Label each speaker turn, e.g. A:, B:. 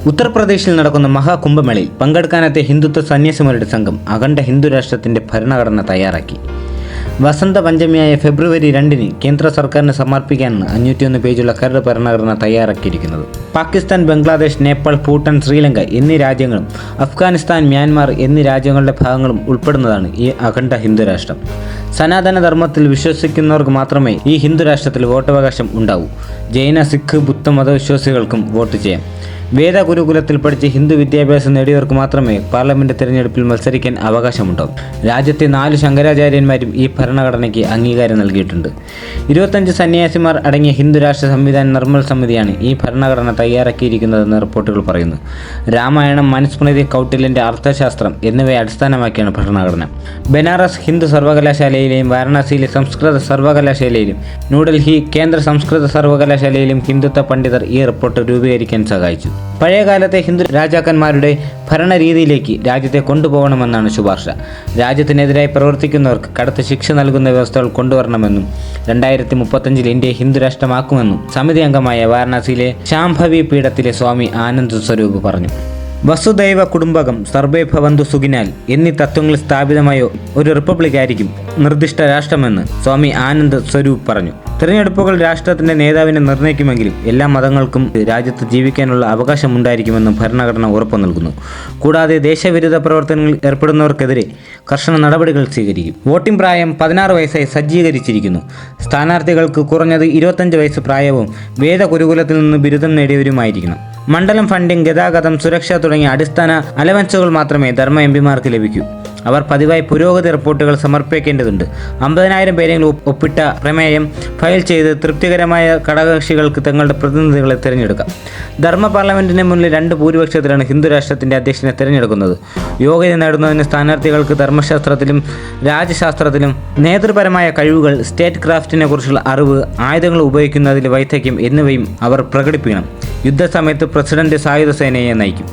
A: ഉത്തർപ്രദേശിൽ നടക്കുന്ന മഹാകുംഭമേളയിൽ പങ്കെടുക്കാനെത്തിയ ഹിന്ദുത്വ സന്യാസിമാരുടെ സംഘം അഖണ്ഡ ഹിന്ദു രാഷ്ട്രത്തിൻ്റെ ഭരണഘടന തയ്യാറാക്കി. വസന്ത പഞ്ചമിയായ ഫെബ്രുവരി 2-ന് കേന്ദ്ര സർക്കാരിന് സമർപ്പിക്കാനാണ് 501 പേജുള്ള കരട് ഭരണഘടന തയ്യാറാക്കിയിരിക്കുന്നത്. പാകിസ്ഥാൻ, ബംഗ്ലാദേശ്, നേപ്പാൾ, ഭൂട്ടാൻ, ശ്രീലങ്ക എന്നീ രാജ്യങ്ങളും അഫ്ഗാനിസ്ഥാൻ, മ്യാൻമാർ എന്നീ രാജ്യങ്ങളുടെ ഭാഗങ്ങളും ഉൾപ്പെടുന്നതാണ് ഈ അഖണ്ഡ ഹിന്ദു രാഷ്ട്രം. സനാതന ധർമ്മത്തിൽ വിശ്വസിക്കുന്നവർക്ക് മാത്രമേ ഈ ഹിന്ദു രാഷ്ട്രത്തിൽ വോട്ടവകാശം ഉണ്ടാവൂ. ജൈന, സിഖ്, ബുദ്ധ മതവിശ്വാസികൾക്കും വോട്ട് ചെയ്യാം. വേദ ഗുരുകുലത്തിൽ പഠിച്ച് ഹിന്ദു വിദ്യാഭ്യാസം നേടിയവർക്ക് മാത്രമേ പാർലമെന്റ് തിരഞ്ഞെടുപ്പിൽ മത്സരിക്കാൻ അവകാശമുണ്ടാവും. രാജ്യത്തെ 4 ശങ്കരാചാര്യന്മാരും ഈ ഭരണഘടനയ്ക്ക് അംഗീകാരം നൽകിയിട്ടുണ്ട്. 25 സന്യാസിമാർ അടങ്ങിയ ഹിന്ദു രാഷ്ട്ര സംവിധാന നിർമ്മൽ സമിതിയാണ് ഈ ഭരണഘടന തയ്യാറാക്കിയിരിക്കുന്നതെന്ന് റിപ്പോർട്ടുകൾ പറയുന്നു. രാമായണം, മനുസ്മൃതി, കൗട്ടില്യന്റെ അർത്ഥശാസ്ത്രം എന്നിവയെ അടിസ്ഥാനമാക്കിയാണ് ഭരണഘടന. ബനാറസ് ഹിന്ദു സർവകലാശാലയിലെയും വാരണാസിയിലെ സംസ്കൃത സർവകലാശാലയിലും ന്യൂഡൽഹി കേന്ദ്ര സംസ്കൃത സർവകലാശാലയിലും ഹിന്ദുത്വ പണ്ഡിതർ ഈ റിപ്പോർട്ട് രൂപീകരിക്കാൻ സഹായിച്ചു. പഴയകാലത്തെ ഹിന്ദു രാജാക്കന്മാരുടെ ഭരണരീതിയിലേക്ക് രാജ്യത്തെ കൊണ്ടുപോകണമെന്നാണ് ശുപാർശ. രാജ്യത്തിനെതിരായി പ്രവർത്തിക്കുന്നവർക്ക് കടുത്ത ശിക്ഷ നൽകുന്ന വ്യവസ്ഥകൾ കൊണ്ടുവരണമെന്നും 2035 ഇന്ത്യയെ ഹിന്ദു രാഷ്ട്രമാക്കുമെന്നും സമിതി അംഗമായ വാരണാസിയിലെ ശാംഭവി പീഠത്തിലെ സ്വാമി ആനന്ദ് സ്വരൂപ് പറഞ്ഞു. വസുദൈവ കുടുംബകം, സർവേ ഭവന്തു സുഖിനാൽ എന്നീ തത്വങ്ങൾ സ്ഥാപിതമായ ഒരു റിപ്പബ്ലിക്കായിരിക്കും നിർദ്ദിഷ്ട രാഷ്ട്രമെന്ന് സ്വാമി ആനന്ദ് സ്വരൂപ് പറഞ്ഞു. തിരഞ്ഞെടുപ്പുകൾ രാഷ്ട്രത്തിന്റെ നേതാവിനെ നിർണ്ണയിക്കുമെങ്കിലും എല്ലാ മതങ്ങൾക്കും രാജ്യത്ത് ജീവിക്കാനുള്ള അവകാശമുണ്ടായിരിക്കുമെന്നും ഭരണഘടന ഉറപ്പു നൽകുന്നു. കൂടാതെ ദേശവിരുദ്ധ പ്രവർത്തനങ്ങളിൽ ഏർപ്പെടുന്നവർക്കെതിരെ കർശന നടപടികൾ സ്വീകരിക്കും. വോട്ടിംഗ് പ്രായം 16 വയസ്സായി സജ്ജീകരിച്ചിരിക്കുന്നു. സ്ഥാനാർത്ഥികൾക്ക് കുറഞ്ഞത് 25 വയസ്സ് പ്രായവും വേദ ഗുരുകുലത്തിൽ നിന്ന് ബിരുദം നേടിയവരുമായിരിക്കണം. മണ്ഡലം ഫണ്ടിംഗ്, ഗതാഗതം, സുരക്ഷ തുടങ്ങിയ അടിസ്ഥാന അലവൻസുകൾ മാത്രമേ ധർമ്മ എംപിമാർക്ക് ലഭിക്കൂ. അവർ പതിവായി പുരോഗതി റിപ്പോർട്ടുകൾ സമർപ്പിക്കേണ്ടതുണ്ട്. 50,000 പേരെങ്കിലും ഒപ്പിട്ട പ്രമേയം ഫയൽ ചെയ്ത് തൃപ്തികരമായ ഘടകകക്ഷികൾക്ക് തങ്ങളുടെ പ്രതിനിധികളെ തിരഞ്ഞെടുക്കാം. ധർമ്മ പാർലമെന്റിന് മുന്നിൽ 2 ഭൂരിപക്ഷത്തിലാണ് ഹിന്ദു രാഷ്ട്രത്തിന്റെ അധ്യക്ഷനെ തിരഞ്ഞെടുക്കുന്നത്. യോഗ്യത നേടുന്നതിന് സ്ഥാനാർത്ഥികൾക്ക് ധർമ്മശാസ്ത്രത്തിലും രാജ്യശാസ്ത്രത്തിലും നേതൃപരമായ കഴിവുകൾ, സ്റ്റേറ്റ് ക്രാഫ്റ്റിനെ കുറിച്ചുള്ള അറിവ്, ആയുധങ്ങൾ ഉപയോഗിക്കുന്നതിലെ വൈദഗ്ധ്യം എന്നിവയും അവർ പ്രകടിപ്പിക്കണം. യുദ്ധസമയത്ത് പ്രസിഡന്റ് സായുധ സേനയെ നയിക്കും.